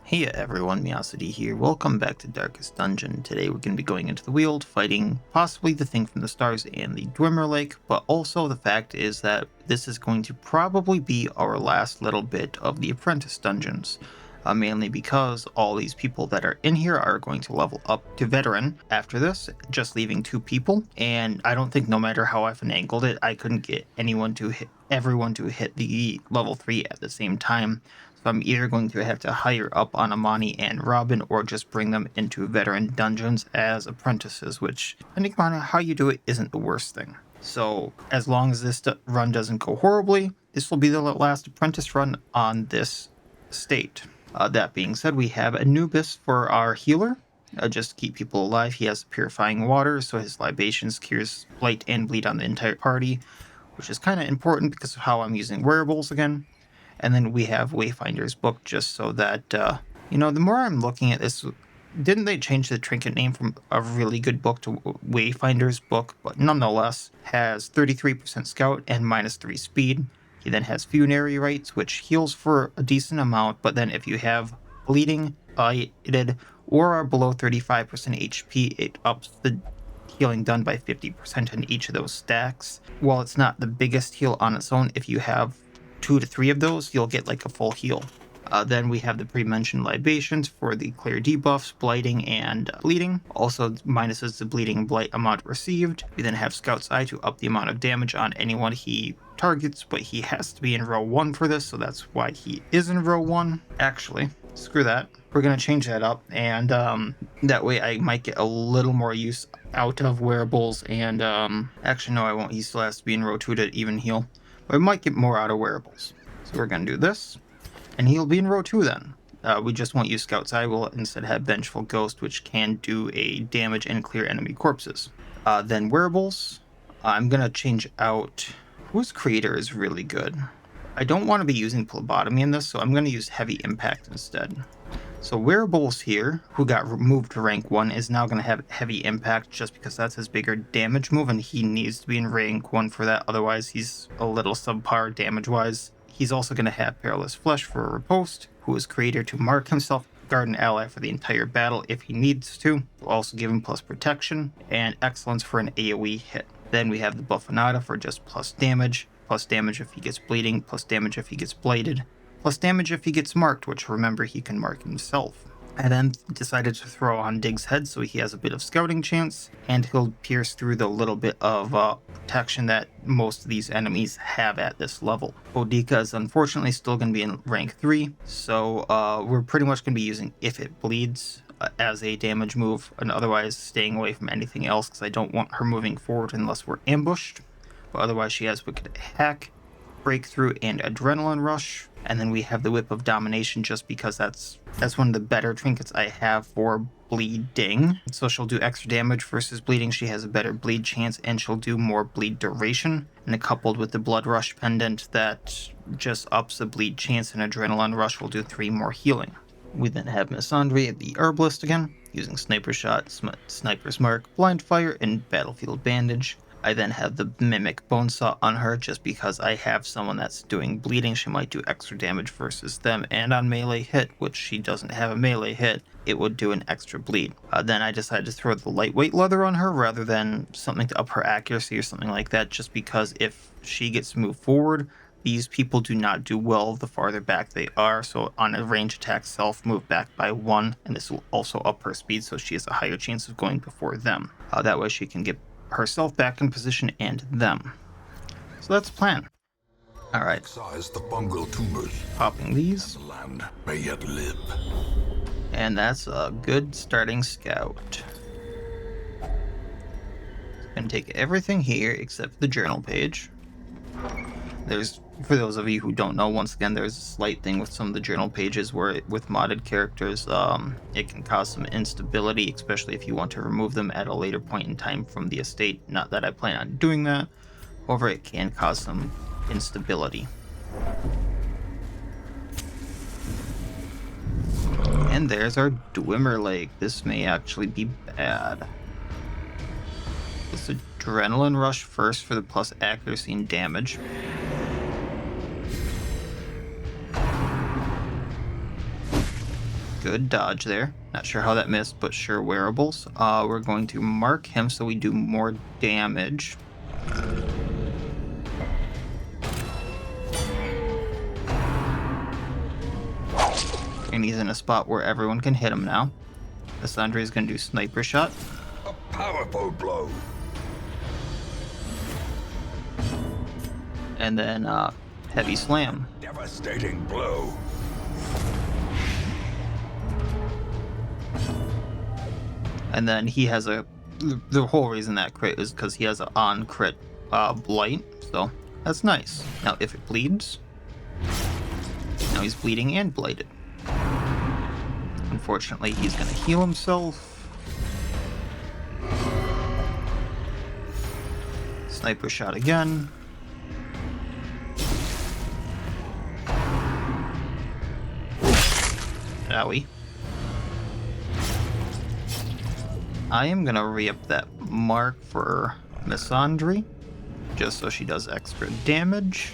Hey everyone, Miacidae here. Welcome back to Darkest Dungeon. Today we're going to be going into the Weald, fighting possibly the Thing from the Stars and the Dwimmerlaik, but also the fact is that this is going to probably be our last little bit of the Apprentice dungeons. Mainly because all these people that are in here are going to level up to Veteran after this, just leaving 2 people, and I don't think no matter how I finagled it, I couldn't get everyone to hit the level 3 at the same time. So I'm either going to have to hire up on Amani and Robin or just bring them into Veteran dungeons as apprentices, which, depending on how you do it, isn't the worst thing. So as long as this run doesn't go horribly, this will be the last apprentice run on this state. That being said, we have Anubis for our healer, just to keep people alive. He has purifying water, so his libations cures blight and bleed on the entire party, which is kind of important because of how I'm using wearables again. And then we have Wayfinder's Book, just so that, the more I'm looking at this, didn't they change the trinket name from a really good book to Wayfinder's Book, but nonetheless has 33% scout and -3 speed. He then has Funerary Rites, which heals for a decent amount, but then if you have bleeding, blighted, or are below 35% HP, it ups the healing done by 50% in each of those stacks. While it's not the biggest heal on its own, if you have 2 to 3 of those, you'll get like a full heal. Then we have the pre-mentioned libations for the clear debuffs, blighting, and bleeding. Also minuses the bleeding and blight amount received. We then have Scout's Eye to up the amount of damage on anyone he targets, but he has to be in row 1 for this, so that's why he is in row 1. Actually, screw that. We're going to change that up, and that way I might get a little more use out of wearables, and actually no, I won't. He still has to be in row 2 to even heal. But I might get more out of wearables. So we're going to do this. And he'll be in row 2 then. We just won't use Scout's Eye. We'll instead have Vengeful Ghost, which can do a damage and clear enemy corpses. Then wearables. I'm going to change out... Whose creator is really good? I don't want to be using Phlebotomy in this, so I'm going to use Heavy Impact instead. So wearables here, who got moved to rank 1, is now going to have Heavy Impact just because that's his bigger damage move, and he needs to be in rank 1 for that. Otherwise, he's a little subpar damage-wise. He's also going to have Perilous Flesh for a riposte, who is creator to mark himself, guard an ally for the entire battle if he needs to. We'll also give him plus protection, and Excellence for an AoE hit. Then we have the Buffonata for just plus damage if he gets bleeding, plus damage if he gets blighted, plus damage if he gets marked, which remember he can mark himself. I then decided to throw on Dig's Head so he has a bit of scouting chance, and he'll pierce through the little bit of protection that most of these enemies have at this level. Boudica is unfortunately still going to be in rank 3, so we're pretty much going to be using If It Bleeds as a damage move, and otherwise staying away from anything else because I don't want her moving forward unless we're ambushed. But otherwise she has Wicked Hack, Breakthrough, and Adrenaline Rush. And then we have the Whip of Domination just because that's one of the better trinkets I have for bleeding. So she'll do extra damage versus bleeding. She has a better bleed chance and she'll do more bleed duration. And coupled with the Blood Rush pendant that just ups the bleed chance, and Adrenaline Rush will do 3 more healing. We then have Miss Andre, the Herbalist again, using Sniper Shot, Sniper's Mark, Blind Fire, and Battlefield Bandage. I then have the Mimic Bonesaw on her just because I have someone that's doing bleeding. She might do extra damage versus them, and on melee hit, which she doesn't have a melee hit, it would do an extra bleed. Then I decided to throw the Lightweight Leather on her rather than something to up her accuracy or something like that, just because if she gets to move forward, these people do not do well the farther back they are, so on a range attack self, move back by 1, and this will also up her speed so she has a higher chance of going before them. That way she can get herself back in position and them. So that's the plan. Alright. Excise the fungal tumors. Popping these. The land may yet live. And that's a good starting scout. Gonna take everything here except the journal page. For those of you who don't know, once again, there's a slight thing with some of the journal pages where with modded characters, it can cause some instability, especially if you want to remove them at a later point in time from the estate. Not that I plan on doing that, however, it can cause some instability. And there's our Dwimmerlaik. This may actually be bad. Let's Adrenaline Rush first for the plus accuracy and damage. Good dodge there. Not sure how that missed, but sure wearables. We're going to mark him so we do more damage. And he's in a spot where everyone can hit him now. Cassandra is going to do sniper shot. A powerful blow. And then heavy slam. Devastating blow. And then he has the whole reason that crit is because he has an on crit blight. So that's nice. Now if it bleeds, now he's bleeding and blighted. Unfortunately, he's going to heal himself. Sniper shot again. Owie. I am going to re-up that mark for Misandry, just so she does extra damage.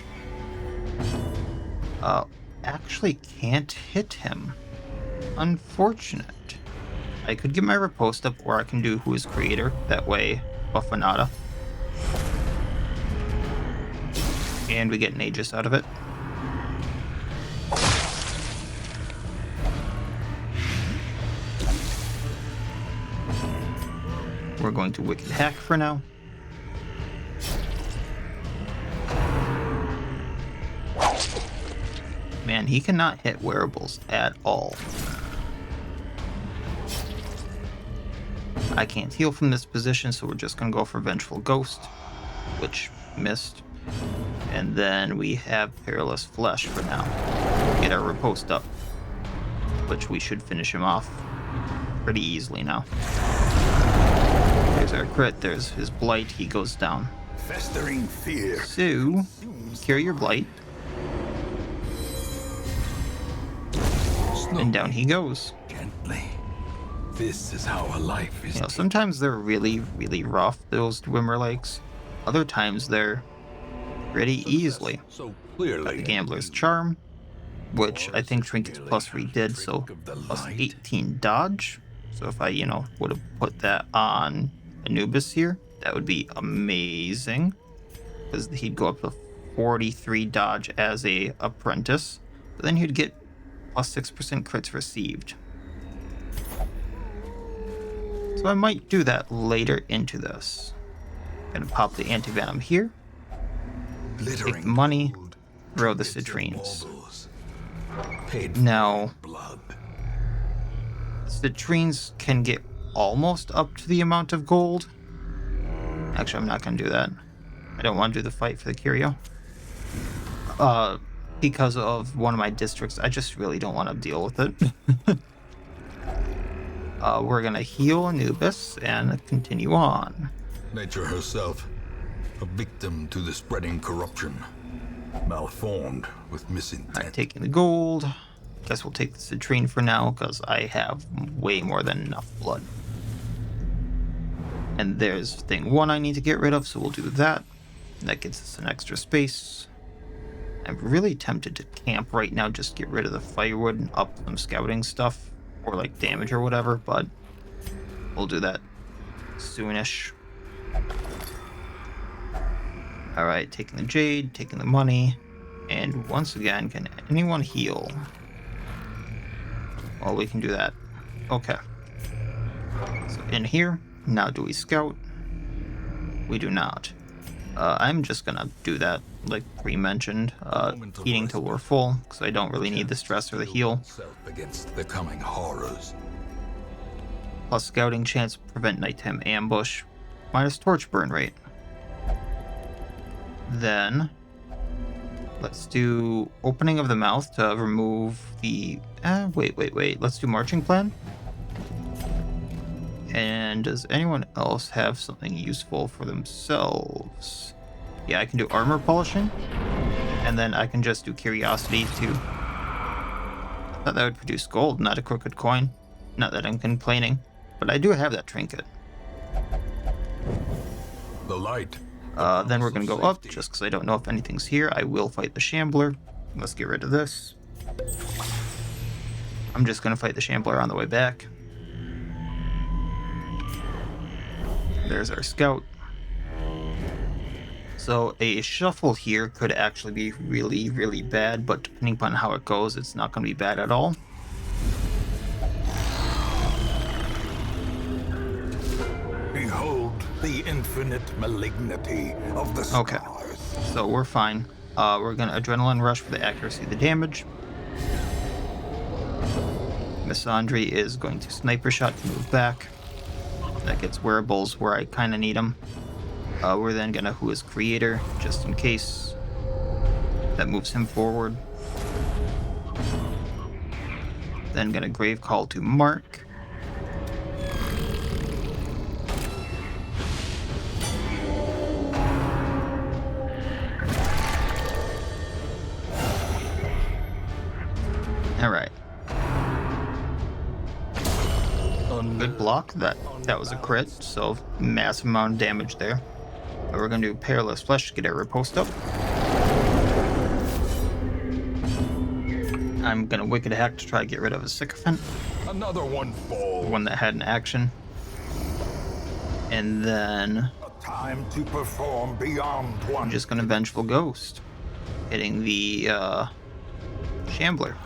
Actually can't hit him. Unfortunate. I could get my riposte up, or I can do Who is Creator. That way, Buffanata. And we get an Aegis out of it. We're going to Wicked Hack for now. Man, he cannot hit wearables at all. I can't heal from this position, so we're just going to go for Vengeful Ghost, which missed. And then we have Perilous Flesh for now. Get our riposte up, which we should finish him off pretty easily now. There's our crit, there's his blight, he goes down. Festering fear. So, cure your blight. And down he goes. Gently. This is how a life is. You know, sometimes they're really, really rough, those Dwimmerlaiks. Other times they're pretty easily. So clearly. Got the Gambler's Charm, which I think Trinkets Plus redid, so plus 18 dodge. So if I, would have put that on Anubis here, that would be amazing. Because he'd go up to 43 dodge as a Apprentice. But then he'd get plus 6% crits received. So I might do that later into this. Gonna pop the Anti-Venom here. Take the money, throw the Citrines. Now, Citrines can get almost up to the amount of gold. Actually, I'm not gonna do that. I don't want to do the fight for the curio. Because of one of my districts, I just really don't want to deal with it. We're gonna heal Anubis and continue on. Nature herself, a victim to the spreading corruption, malformed with misintent. Alright, taking the gold. Guess we'll take the Citrine for now, because I have way more than enough blood. And there's thing 1 I need to get rid of, so we'll do that. That gets us an extra space. I'm really tempted to camp right now, just get rid of the firewood and up some scouting stuff, or like damage or whatever, but we'll do that soonish. Alright, taking the jade, taking the money, and once again, can anyone heal? Well, we can do that. Okay. So in here, now do we scout? We do not. I'm just gonna do that, like pre-mentioned, eating till we're full, because I don't really need the stress or the heal. Against the coming horrors. Plus scouting chance, prevent nighttime ambush, minus torch burn rate. Then, let's do opening of the mouth to remove the... wait. Let's do marching plan. And does anyone else have something useful for themselves? Yeah, I can do armor polishing. And then I can just do curiosity too. I thought that would produce gold, not a crooked coin. Not that I'm complaining, but I do have that trinket. The light. Then we're gonna go up, just because I don't know if anything's here. I will fight the Shambler. Let's get rid of this. I'm just going to fight the Shambler on the way back. There's our scout. So a shuffle here could actually be really, really bad, but depending upon how it goes, it's not going to be bad at all. Behold the infinite malignity of the stars. Okay, so we're fine. We're going to Adrenaline Rush for the accuracy of the damage. Miss Andre is going to Sniper Shot to move back. That gets wearables where I kind of need them. We're then going to Who is Creator, just in case. That moves him forward. Then going to Grave Call to Mark. Alright. Good block. That was a crit, so massive amount of damage there. We're going to do Perilous Flesh to get our riposte up. I'm going to Wicked Hack to try to get rid of a Sycophant. Another one falls. One that had an action. And then A time to perform beyond one. I'm just going to Vengeful Ghost, hitting the Shambler.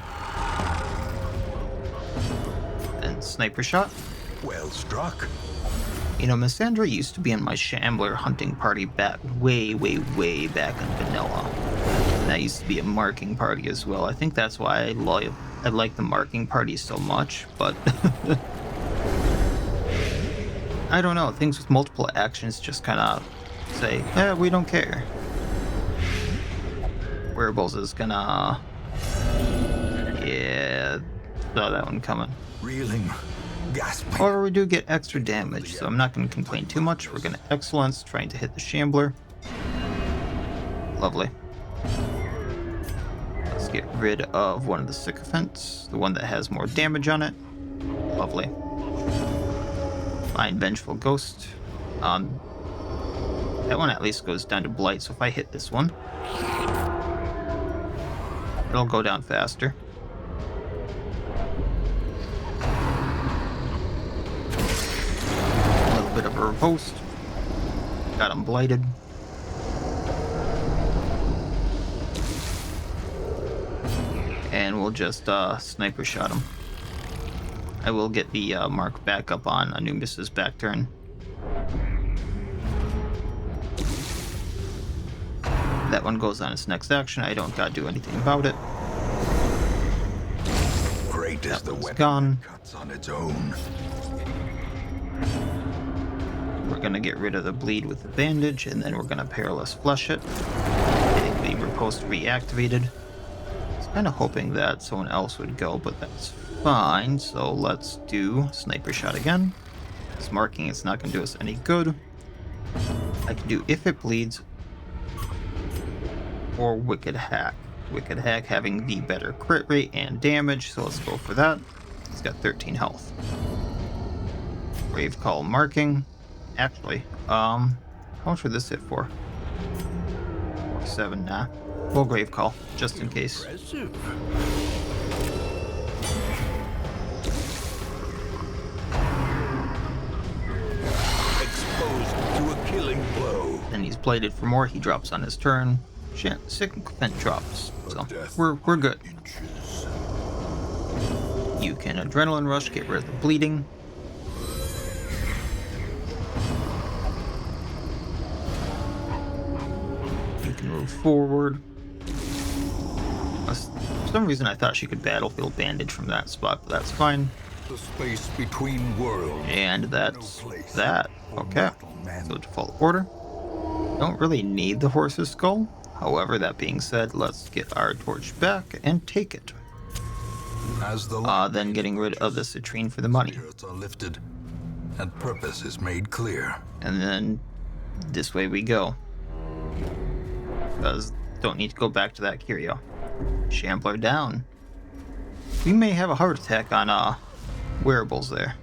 And Sniper Shot. Well struck. You know, Miacidae used to be in my Shambler hunting party back way back in vanilla. And that used to be a marking party as well. I think that's why I like the marking party so much, but I don't know. Things with multiple actions just kind of say, we don't care. Wearables is gonna... Yeah, saw that one coming. Reeling. Gasping. However, we do get extra damage, so I'm not going to complain too much. We're going to Excellence, trying to hit the Shambler. Lovely. Let's get rid of one of the Sycophants, the one that has more damage on it. Lovely. Fine, Vengeful Ghost. That one at least goes down to Blight, so if I hit this one, it'll go down faster. Bit of a riposte. Got him blighted. And we'll just Sniper Shot him. I will get the mark back up on Anubis's back turn. That one goes on its next action. I don't gotta do anything about it. Great is the weapon gone. that cuts on its own. We're going to get rid of the bleed with the bandage, and then we're going to Perilous Flesh it. Getting the riposte reactivated. I was kind of hoping that someone else would go, but that's fine. So let's do Sniper Shot again. This marking is not going to do us any good. I can do If It Bleeds or Wicked Hack. Wicked Hack having the better crit rate and damage, so let's go for that. He's got 13 health. Grave Call marking. Actually, how much would this hit for? 47, nah. We'll Grave Call, just in case. Impressive. Exposed to a killing blow. Then he's plated for more, he drops on his turn. Sycophant drops, so we're good. Inches. You can Adrenaline Rush, get rid of the bleeding. Move forward. For some reason I thought she could Battlefield Bandage from that spot, but that's fine. The space between worlds. And that's that. Okay. So default order. Don't really need the horse's skull. However, that being said, let's get our torch back and take it. As the Then getting rid of the citrine for the money. spirits are lifted and purpose is made clear. And then this way we go. Because don't need to go back to that curio. Shambler down. We may have a heart attack on wearables there.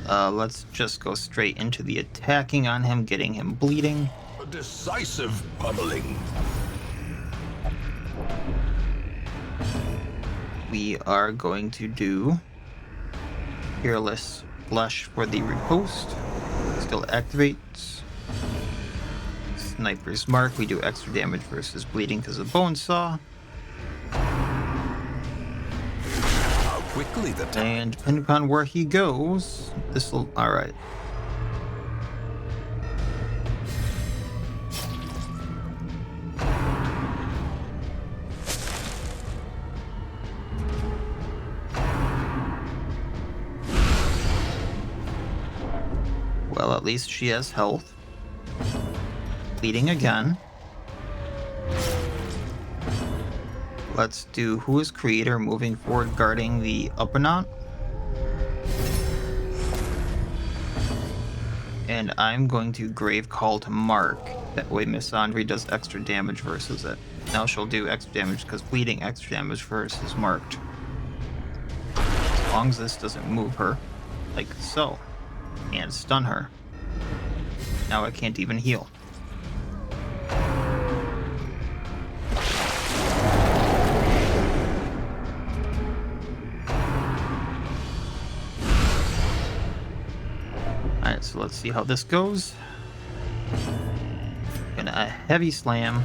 Let's just go straight into the attacking on him, getting him bleeding. A decisive pummeling. We are going to do Peerless Flesh for the riposte. Still activates. Sniper's Mark. We do extra damage versus bleeding because of Bone Saw. How quickly the time. And depending upon where he goes, this will... Alright. Well, at least she has health. Bleeding again. Let's do who is creator moving forward guarding the Upuaut. And I'm going to Grave Call to Mark. That way Miacidae does extra damage versus it. Now she'll do extra damage because bleeding extra damage versus marked. As long as this doesn't move her, like so. And stun her. Now I can't even heal. Alright, so let's see how this goes. Gonna heavy slam.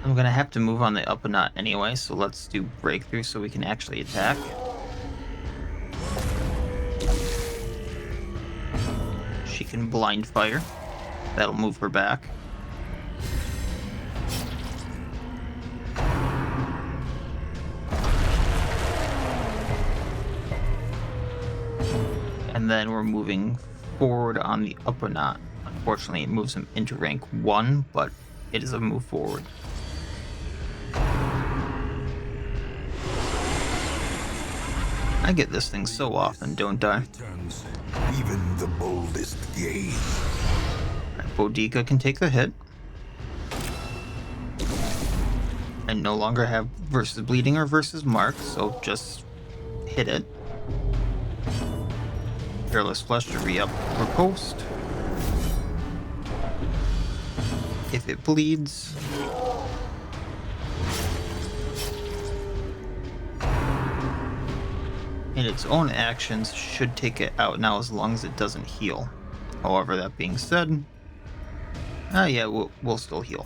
I'm gonna have to move on the Upuaut anyway, so let's do breakthrough so we can actually attack. She can blind fire. That'll move her back. And then we're moving forward on the Upuaut. Unfortunately, it moves him into rank 1, but it is a move forward. I get this thing so often, don't I? Even the boldest gaze. Right, Boudica can take the hit. I no longer have versus bleeding or versus mark, so just hit it. Peerless Flesh to re-up riposte. If it bleeds, and its own actions should take it out now as long as it doesn't heal. However, that being said, yeah, we'll still heal.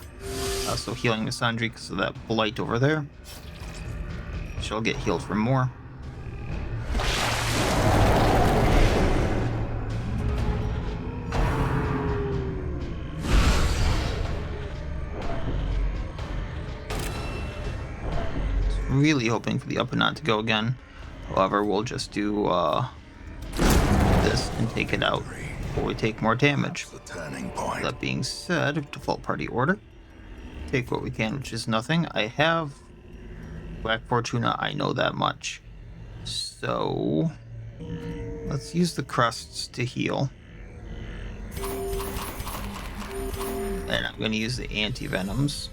So healing Miacidae because of that blight over there. She'll get healed for more. Really hoping for the Upuaut to go again. However, we'll just do this and take it out before we take more damage. That being said, default party order. Take what we can, which is nothing. I have Black Fortuna, I know that much. So let's use the crusts to heal. And I'm going to use the anti-venoms.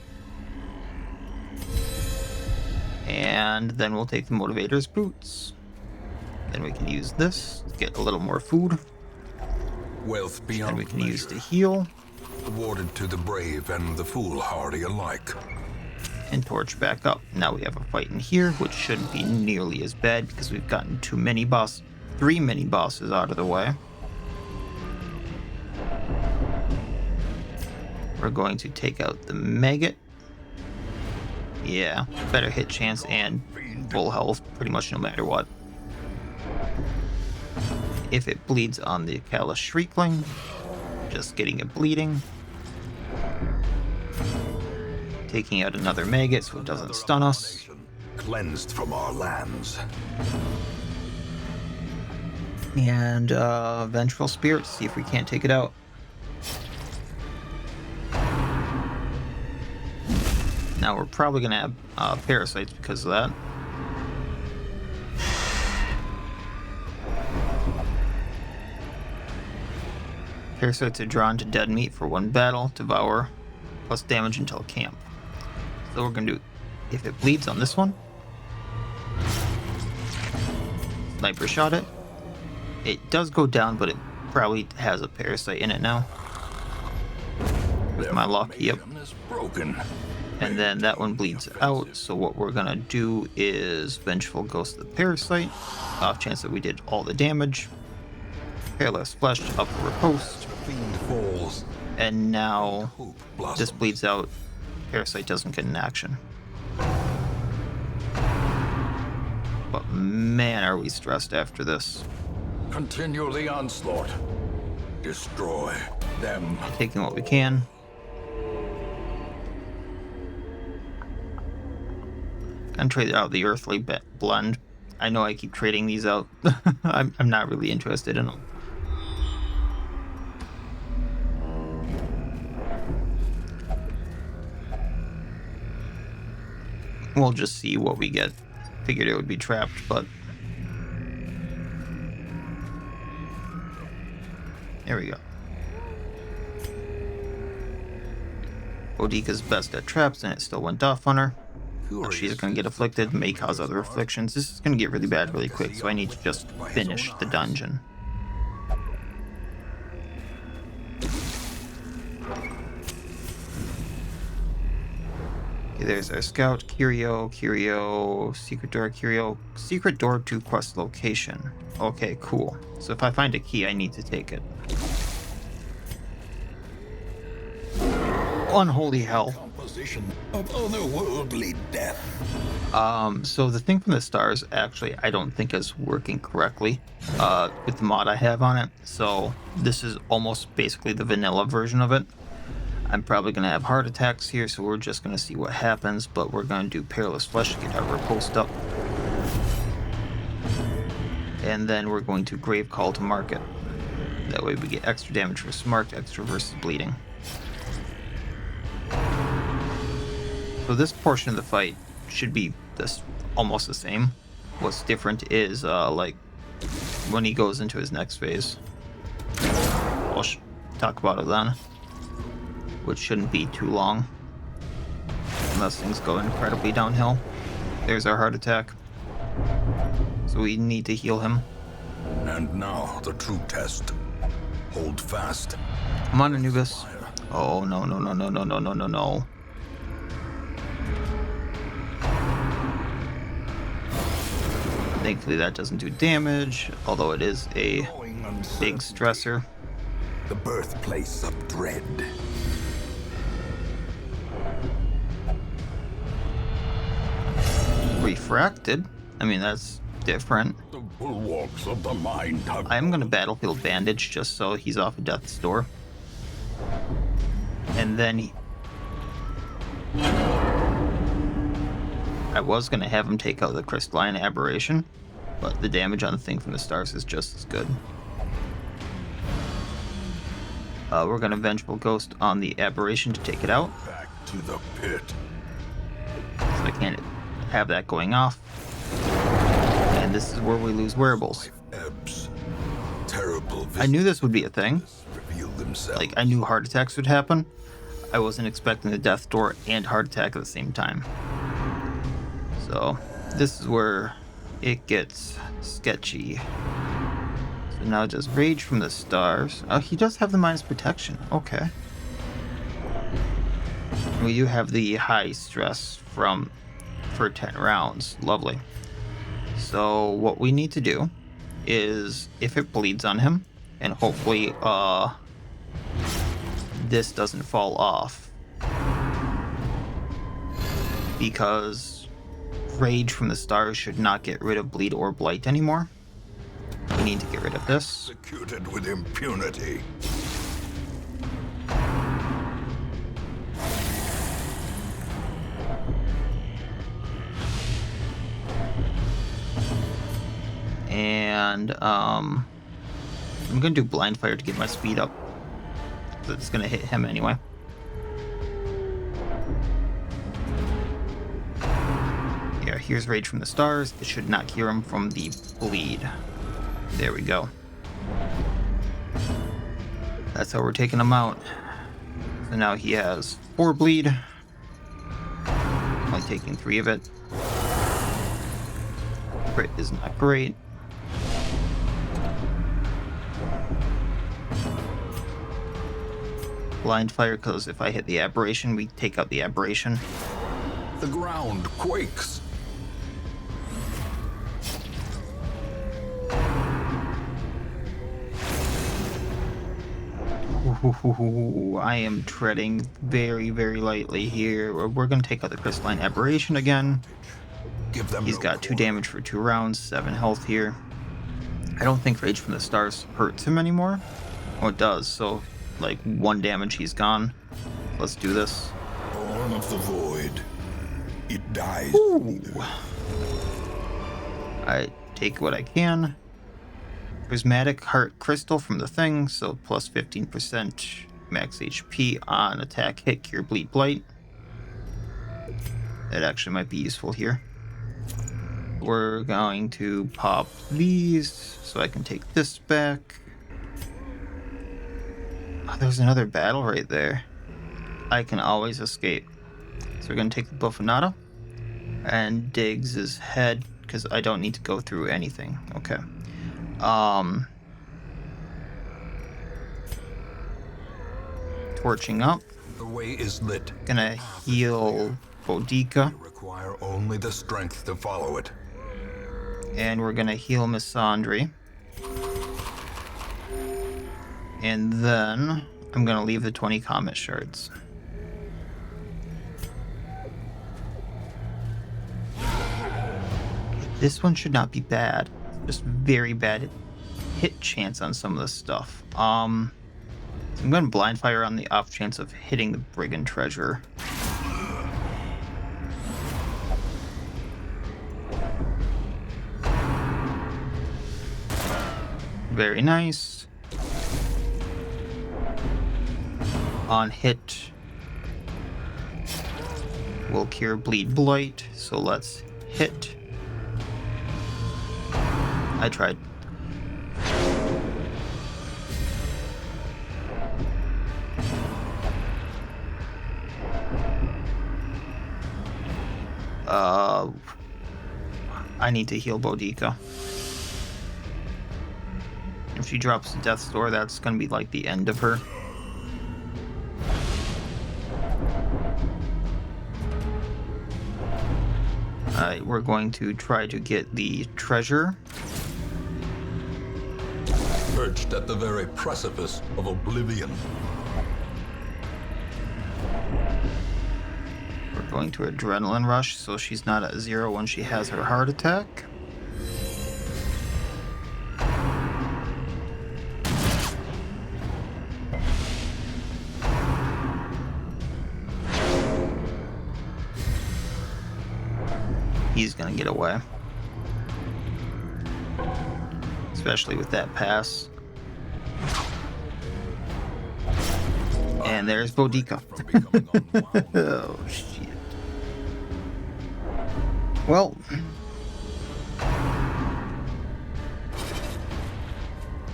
And then we'll take the Motivator's Boots. Then we can use this to get a little more food. Wealth beyond And we can measure, use to heal. awarded to the brave and the foolhardy alike. And torch back up. Now we have a fight in here, which shouldn't be nearly as bad because we've gotten 3 mini bosses out of the way. We're going to take out the Maggot. Yeah, better hit chance and full health pretty much no matter what. If it bleeds on the Koala Shriekling, just getting it bleeding. Taking out another Maggot so it doesn't stun us. Cleansed from our lands. And Vengeful Spirit, see if we can't take it out. Now we're probably going to have Parasites because of that. Parasites are drawn to dead meat for 1 battle, devour, plus damage until camp. So we're going to do, if it bleeds on this one, sniper shot it. It does go down, but it probably has a parasite in it now. With my luck, yep. And then that one bleeds out, so what we're gonna do is Vengeful Ghost the Parasite, off chance that we did all the damage. Hairless Flesh, upper riposte. And now this bleeds out, Parasite doesn't get an action. But man, are we stressed after this. Continue the onslaught. Destroy them. Taking what we can. And trade out the Earthly Blend. I know I keep trading these out. I'm not really interested in them. We'll just see what we get. Figured it would be trapped, but... There we go. Boudica's best at traps, and it still went off on her. So she's going to get afflicted, may cause other afflictions. This is going to get really bad really quick, so I need to just finish the dungeon. Okay, there's our scout, Curio, secret door to quest location. Okay, cool. So if I find a key, I need to take it. Unholy hell. Of otherworldly death. So the thing from the stars, actually, I don't think is working correctly with the mod I have on it. So this is almost basically the vanilla version of it. I'm probably going to have heart attacks here, so we're just going to see what happens, but we're going to do Perilous Flesh to get our riposte up. And then we're going to Grave Call to mark it. That way we get extra damage for Smart, extra versus bleeding. So this portion of the fight should be almost the same. What's different is like when he goes into his next phase. I'll talk about it then, which shouldn't be too long unless things go incredibly downhill. There's our heart attack, so we need to heal him. And now the true test. Hold fast. Come on, Anubis. Oh no. Thankfully that doesn't do damage, although it is a big stressor. The birthplace of dread. Refracted? I mean, that's different. The bulwarks of the mind have... I'm gonna Battlefield Bandage just so he's off of Death's Door. And then I was gonna have him take out the Crystalline Aberration, but the damage on the thing from the stars is just as good. We're gonna Vengeful Ghost on the Aberration to take it out. Back to the pit. So I can't have that going off. And this is where we lose wearables. Ebbs. Terrible. I knew this would be a thing. Reveal themselves. Like, I knew heart attacks would happen. I wasn't expecting the Death Door and heart attack at the same time. So, this is where it gets sketchy. So now just Rage from the Stars. Oh, he does have the minus protection. Okay. We do have the high stress for 10 rounds. Lovely. So what we need to do is, if it bleeds on him, and hopefully this doesn't fall off, because Rage from the Stars should not get rid of Bleed or Blight anymore. We need to get rid of this. Executed with impunity. And I'm gonna do Blind Fire to get my speed up. So it's gonna hit him anyway. Yeah, here's Rage from the Stars. It should not cure him from the bleed. There we go. That's how we're taking him out. So now he has 4 bleed. Only taking 3 of it. Crit is not great. blind fire, because if I hit the aberration, we take out the aberration. The ground quakes. Ooh, I am treading very, very lightly here. We're going to take out the crystalline aberration again. Give them He's got 2 damage for 2 rounds, 7 health here. I don't think Rage from the Stars hurts him anymore. Oh, it does. So, like, 1 damage, he's gone. Let's do this. Born of the void. It dies. Ooh. I take what I can. Prismatic Heart Crystal from the thing, so plus 15% max HP on attack, hit, cure, bleed, blight. That actually might be useful here. We're going to pop these so I can take this back. Oh, there's another battle right there. I can always escape. So we're going to take the Buffonata and Diggs' head, because I don't need to go through anything. Okay. Torching up. The way is lit. Gonna heal Boudica. You require only the strength to follow it. And we're gonna heal Misandry. And then I'm gonna leave the 20 Comet Shards. This one should not be bad. Just very bad hit chance on some of this stuff. So I'm gonna blind fire on the off chance of hitting the Brigand treasure. Very nice. On hit, we'll cure bleed blight, so let's hit. I tried. I need to heal Boudica. If she drops the Death's Door, that's gonna be like the end of her. Alright, we're going to try to get the treasure. Perched at the very precipice of oblivion. We're going to Adrenaline Rush, so she's not at 0 when she has her heart attack. He's gonna get away. Especially with that pass. And there's Boudica. Oh, shit. Well,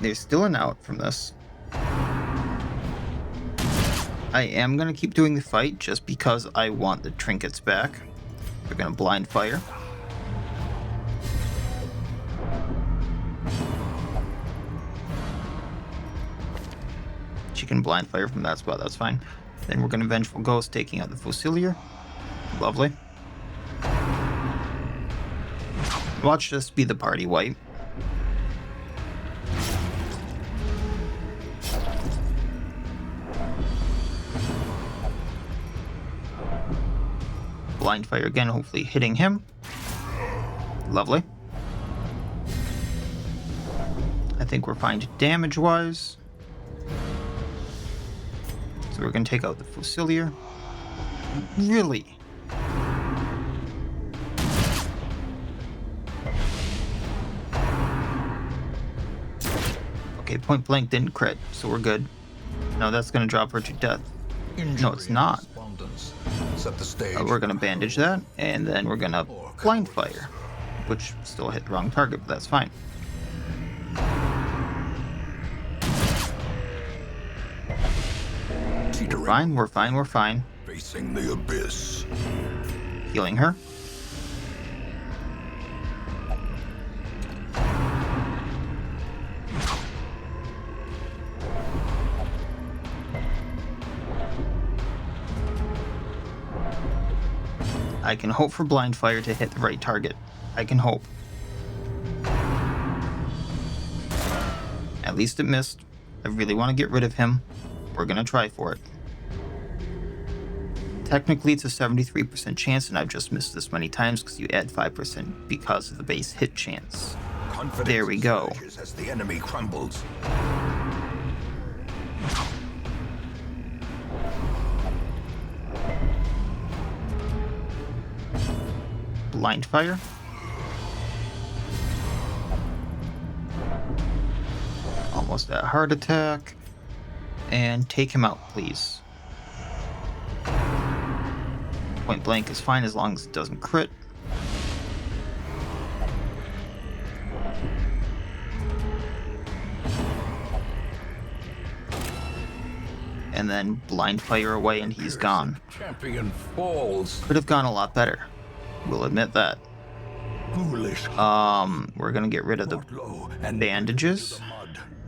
there's still an out from this. I am gonna keep doing the fight just because I want the trinkets back. We're gonna blind fire. She can blind fire from that spot, that's fine. Then we're gonna Vengeful Ghost, taking out the Fusilier. Lovely. Watch this be the party wipe. Blind fire again, hopefully hitting him. Lovely. I think we're fine damage-wise. So we're going to take out the Fusilier. Really? Okay, point blank didn't crit, so we're good. No, that's going to drop her to death. No, it's not. Set the stage. We're going to bandage that, and then we're going to blind fire, which still hit the wrong target, but that's fine. We're fine, we're fine, we're fine. Facing the abyss. Healing her. I can hope for blind fire to hit the right target. I can hope. At least it missed. I really want to get rid of him. We're going to try for it. Technically, it's a 73% chance, and I've just missed this many times because you add 5% because of the base hit chance. There we go. As the enemy crumbles. Blind fire. Almost a heart attack. And take him out, please. Point blank is fine as long as it doesn't crit. And then blind fire away and he's gone. Champion falls. Could have gone a lot better. We'll admit that. Foolish. We're gonna get rid of the bandages.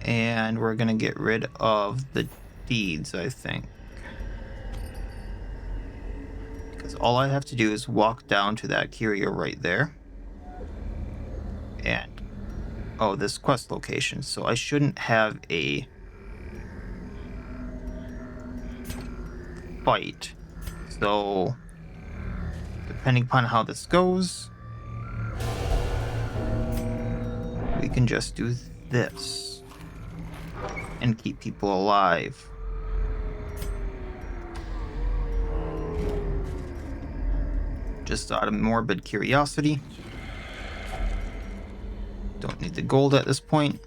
And we're gonna get rid of the deeds, I think. Because all I have to do is walk down to that curio right there. And oh, this quest location. So I shouldn't have a fight. So depending upon how this goes, we can just do this and keep people alive. Just out of morbid curiosity. Don't need the gold at this point.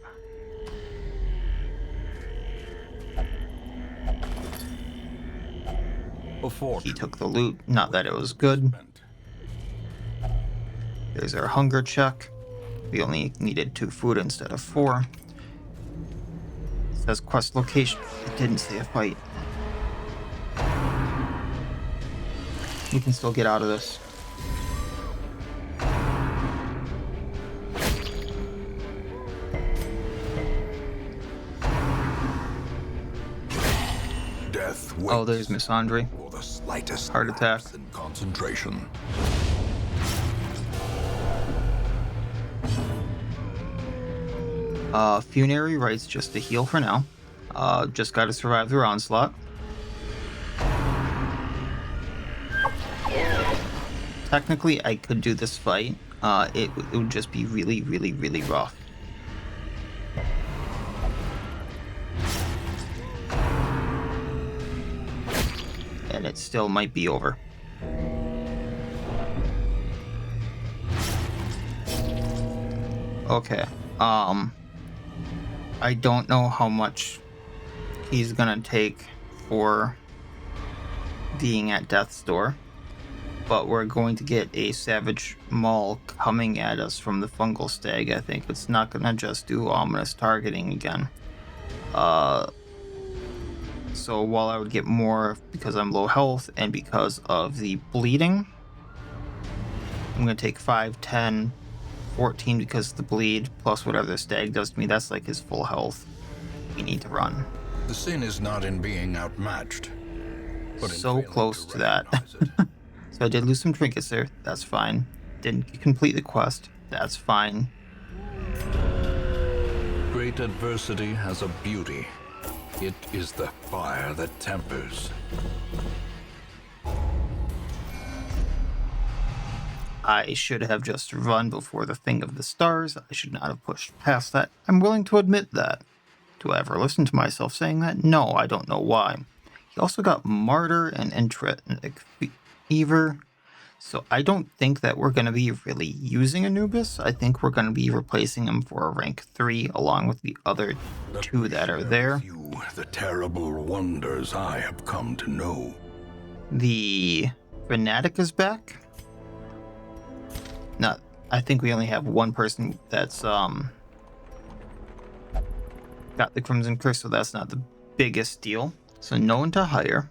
He took the loot, not that it was good. There's our hunger check. We only needed 2 food instead of 4. It says quest location. It didn't say a fight. We can still get out of this. Oh, there's Miss Andre. The slightest heart attack. Concentration. Funerary rites just to heal for now. Just gotta survive their onslaught. Technically, I could do this fight. It would just be really, really, really rough. And it still might be over. Okay. I don't know how much he's gonna take for being at death's door, but we're going to get a savage maul coming at us from the fungal stag. I think it's not gonna just do ominous targeting again. So while I would get more because I'm low health and because of the bleeding, I'm going to take 5, 10, 14 because of the bleed, plus whatever the stag does to me. That's like his full health. We need to run. The sin is not in being outmatched, but so close to that. So I did lose some trinkets there. That's fine. Didn't complete the quest. That's fine. Great adversity has a beauty. It is the fire that tempers. I should have just run before the thing of the stars. I should not have pushed past that. I'm willing to admit that. Do I ever listen to myself saying that? No, I don't know why. He also got Martyr and Fever. So I don't think that we're going to be really using Anubis. I think we're going to be replacing him for a rank 3 along with the other 2 that are there. The terrible wonders I have come to know. The Fanatic is back. Not, I think we only have one person that's got the Crimson Curse, so that's not the biggest deal. So no one to hire.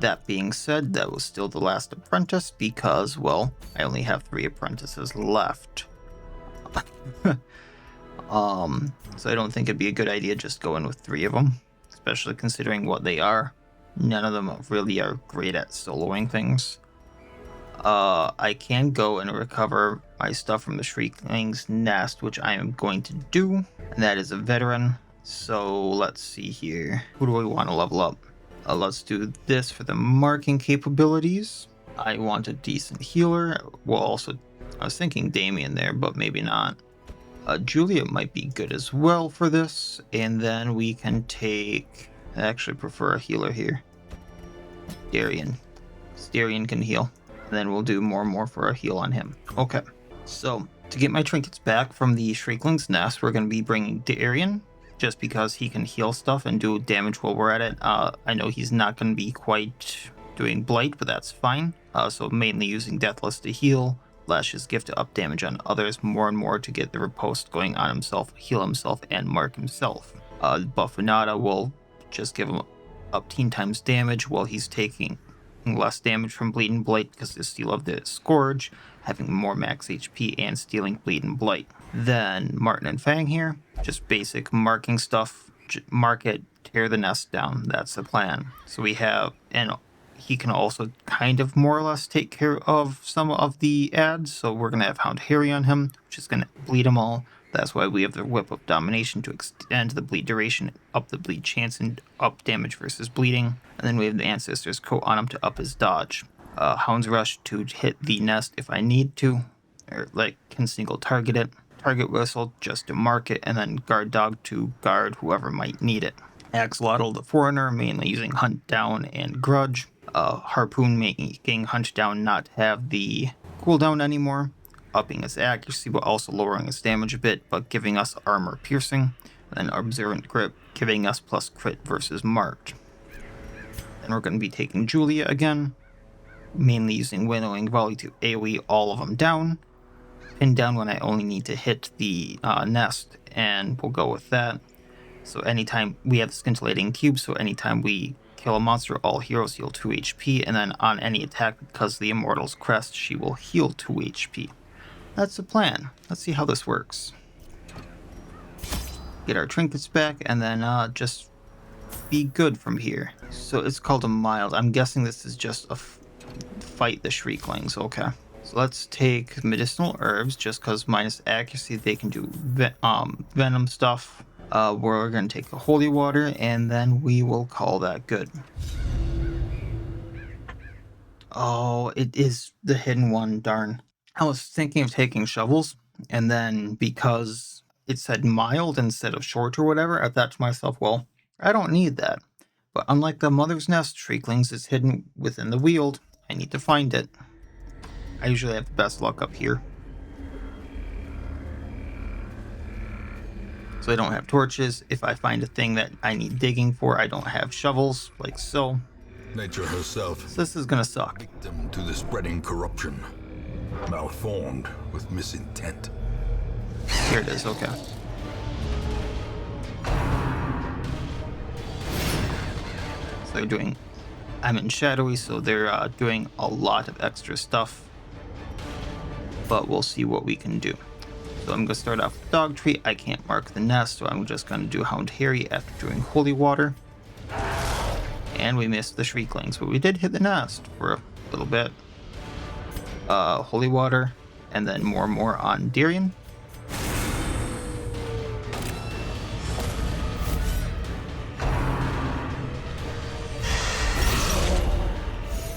That being said, that was still the last apprentice because, well, I only have 3 apprentices left. So I don't think it'd be a good idea just go in with 3 of them, especially considering what they are. None of them really are great at soloing things. I can go and recover my stuff from the Shrieklings's nest, which I am going to do. And that is a veteran. So let's see here. Who do I want to level up? Let's do this for the marking capabilities. I want a decent healer. Well, also, I was thinking Damien there, but maybe not. Julia might be good as well for this. And then we can take... I actually prefer a healer here. Darian. Darian can heal. And then we'll do more and more for a heal on him. Okay. So, to get my trinkets back from the Shriekling's nest, we're going to be bringing Darian, just because he can heal stuff and do damage while we're at it. I know he's not going to be quite doing Blight, but that's fine. So mainly using Deathless to heal, Lash's Gift to up damage on others more and more to get the riposte going on himself, heal himself, and mark himself. Buffonata will just give him up 10 times damage while he's taking less damage from Bleed and Blight because the Steel of the Scourge, having more max HP and stealing Bleed and Blight. Then Martin and Fang here, just basic marking stuff, mark it, tear the nest down, that's the plan. So we have, and he can also kind of more or less take care of some of the ads, so we're going to have Hound Harry on him, which is going to bleed them all. That's why we have the Whip of Domination to extend the bleed duration, up the bleed chance, and up damage versus bleeding. And then we have the Ancestor's Coat on him to up his dodge. Hound's Rush to hit the nest if I need to, or like can single target it. Target Whistle just to mark it, and then Guard Dog to guard whoever might need it. Axolotl the Foreigner, mainly using Hunt Down and Grudge. Harpoon making Hunt Down not have the cooldown anymore, upping its accuracy but also lowering its damage a bit, but giving us armor piercing. And then Observant Grip giving us plus crit versus marked. Then we're going to be taking Julia again, mainly using Winnowing Volley to AoE all of them down. Pin down when I only need to hit the nest, and we'll go with that. So anytime we have the Scintillating Cube, so anytime we kill a monster, all heroes heal 2 HP, and then on any attack, because the Immortal's Crest, she will heal 2 HP. That's the plan. Let's see how this works. Get our trinkets back, and then just be good from here. So it's called a mild. I'm guessing this is just a fight the Shriekling, okay. So let's take medicinal herbs, just because minus accuracy they can do venom stuff. We're going to take the holy water, and then we will call that good. Oh, it is the hidden one, darn. I was thinking of taking shovels, and then because it said mild instead of short or whatever, I thought to myself, well, I don't need that. But unlike the Mother's Nest Shrieklings, it's hidden within the Weald. I need to find it. I usually have the best luck up here. So I don't have torches. If I find a thing that I need digging for, I don't have shovels, like so. Nature herself. So this is gonna suck. Victim to the spreading corruption. Malformed with misintent. Here it is, okay. So they're doing... I'm in Shadowy, so they're doing a lot of extra stuff. But we'll see what we can do. So I'm going to start off with Dog Tree. I can't mark the nest, so I'm just going to do Hound Harry after doing Holy Water. And we missed the Shrieklings, but we did hit the nest for a little bit. Holy Water, and then more and more on Darian.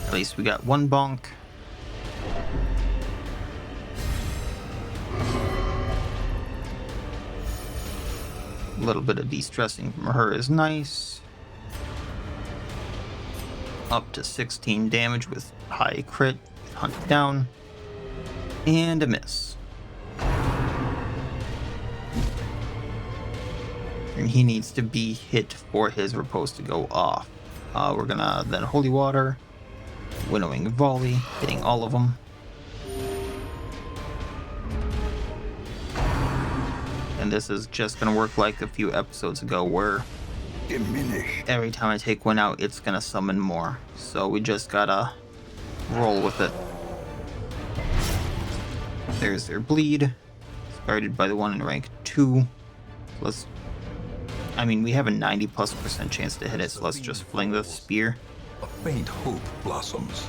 At least we got one bonk. A little bit of de-stressing from her is nice. Up to 16 damage with high crit, hunt down, and a miss. And he needs to be hit for his riposte to go off. We're gonna then Holy Water, Winnowing Volley, hitting all of them. And this is just gonna work like a few episodes ago where every time I take one out, it's gonna summon more. So we just gotta roll with it. There's their bleed, started by the one in rank 2. I mean, we have a 90+% chance to hit it, so let's just fling the spear. A faint hope blossoms.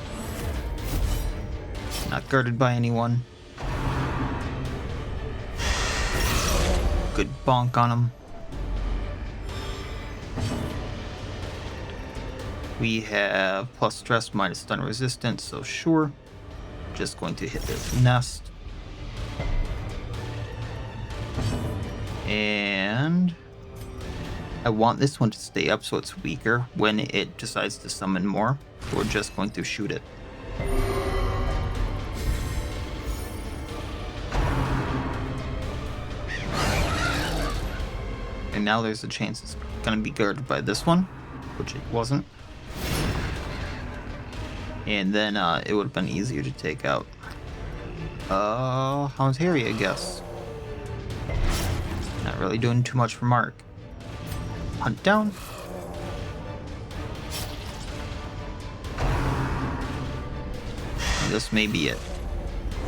Not guarded by anyone. Good bonk on him. We have plus stress, minus stun resistance, so sure. Just going to hit this nest. And I want this one to stay up so it's weaker when it decides to summon more. So we're just going to shoot it. And now there's a chance it's going to be guarded by this one, which it wasn't. And then it would have been easier to take out. How's Harry, I guess? Not really doing too much for Mark. Hunt down. And this may be it.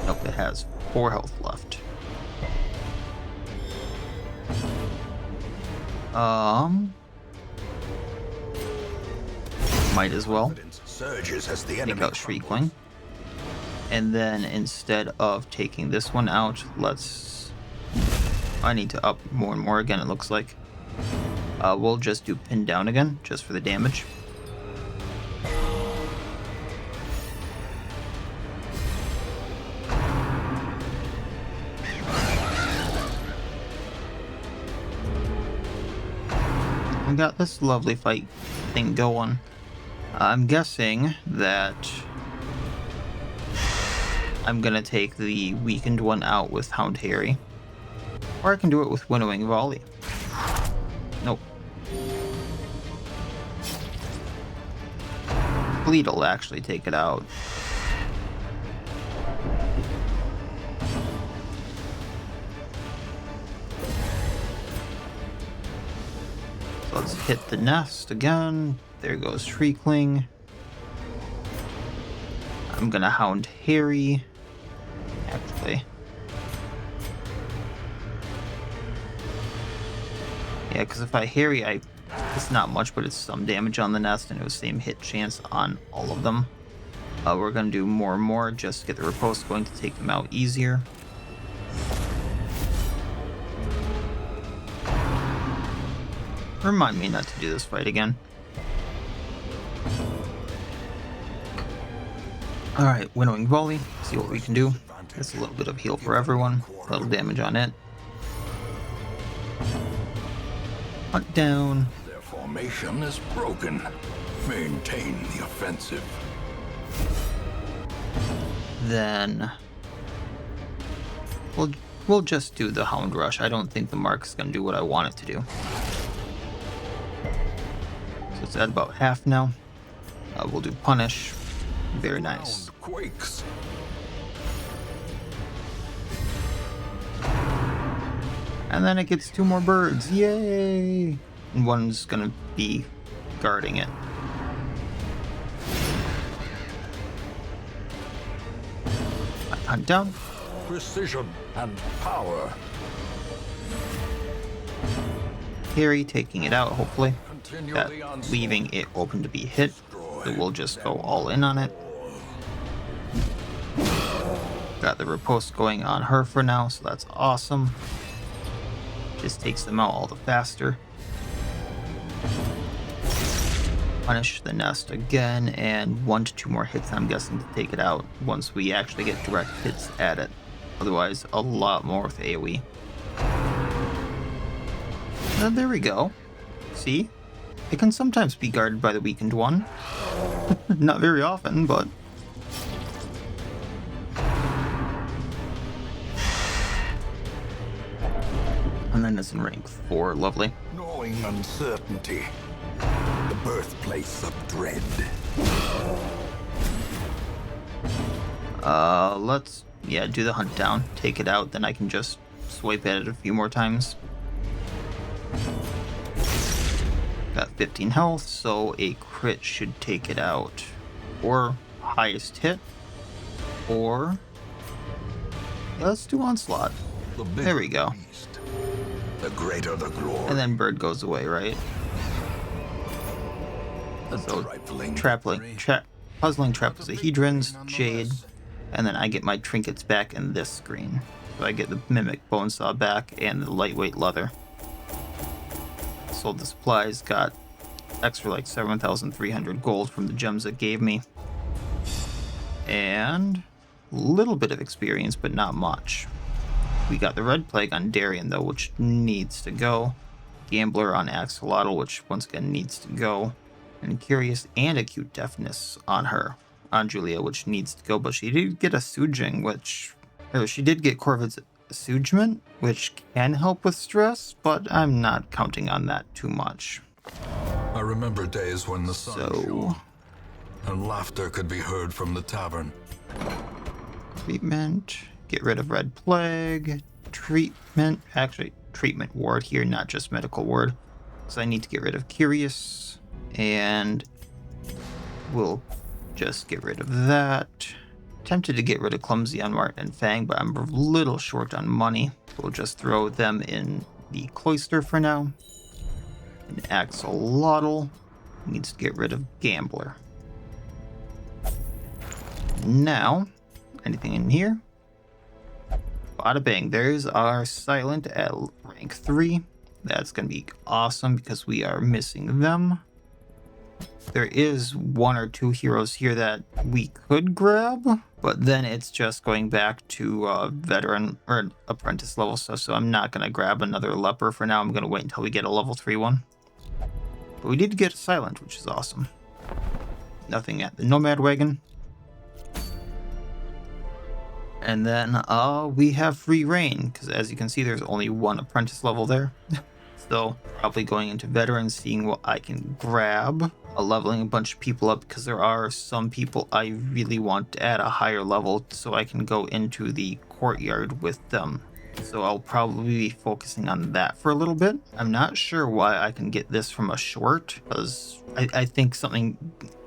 Nope, it has 4 health left. Might as well take out Shriekling. And then instead of taking this one out, I need to up more and more again, it looks like. We'll just do pin down again, just for the damage. We got this lovely fight thing going. I'm guessing that I'm gonna take the weakened one out with Hound Harry. Or I can do it with Winnowing Volley. Nope. Bleed will actually take it out. So let's hit the nest again. There goes Shriekling. I'm gonna Hound Harry. Actually. Yeah, because if I Harry, it's not much, but it's some damage on the nest, and it was same hit chance on all of them. We're gonna do more and more just to get the riposte going to take them out easier. Remind me not to do this fight again. Alright, Winnowing Volley, see what we can do. That's a little bit of heal for everyone, a little damage on it. Hunt down. Their formation is broken. Maintain the offensive. Then we'll just do the Hound Rush. I don't think the Mark's gonna do what I want it to do. So it's at about half now. We'll do Punish. Very nice. Quakes. And then it gets 2 more birds. Yay! And one's gonna be guarding it. Hunt down. Precision and power. Harry taking it out, hopefully. That leaving it open to be hit. So we'll just go all in on it. Got the riposte going on her for now, so that's awesome. Just takes them out all the faster. Punish the nest again, and 1 to 2 more hits, I'm guessing, to take it out once we actually get direct hits at it. Otherwise, a lot more with AoE. And there we go. See? It can sometimes be guarded by the weakened one. Not very often, but... And then it's in rank 4, lovely. Gnawing uncertainty. The birthplace of dread. Let's, do the hunt down. Take it out, then I can just swipe at it a few more times. Got 15 health, so a crit should take it out. Or highest hit. Or... let's do Onslaught. There we go. Beast, the greater the glory. And then bird goes away, right? So, puzzling trap of the Hedrons, Jade, And then I get my trinkets back in this screen. So I get the Mimic Bone Saw back and the lightweight leather. Sold the supplies, got extra like 7,300 gold from the gems it gave me. And a little bit of experience, but not much. We got the Red Plague on Darien though, which needs to go. Gambler on Axolotl, which once again needs to go. And Curious and Acute Deafness on her. On Julia, which needs to go, but she did get a Sujing, she did get Corvid's Assuagement, which can help with stress, but I'm not counting on that too much. I remember days when the sun shone, and laughter could be heard from the tavern. Treatment, get rid of Red Plague, treatment ward here, not just medical ward, because I need to get rid of Curious, and we'll just get rid of that. Tempted to get rid of Clumsy on Martin and Fang, but I'm a little short on money. We'll just throw them in the Cloister for now. And Axolotl needs to get rid of Gambler. Now, anything in here? Bada bang, there's our Silent at rank 3. That's going to be awesome because we are missing them. There is one or two heroes here that we could grab, but then it's just going back to veteran or apprentice level stuff, so I'm not going to grab another leper for now. I'm going to wait until we get a level 3 one. But we did get a silent, which is awesome. Nothing at the Nomad Wagon. And then we have free reign, because as you can see, there's only one apprentice level there. So probably going into veterans, seeing what I can grab, leveling a bunch of people up, because there are some people I really want at a higher level so I can go into the courtyard with them. So I'll probably be focusing on that for a little bit. I'm not sure why I can get this from a short, because I think something,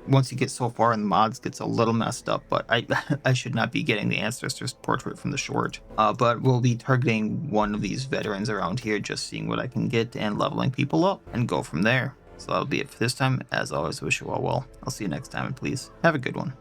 once you get so far in the mods, gets a little messed up, but I should not be getting the Ancestor's Portrait from the short. But we'll be targeting one of these veterans around here, just seeing what I can get and leveling people up and go from there. So that'll be it for this time. As always, wish you all well. I'll see you next time, and please have a good one.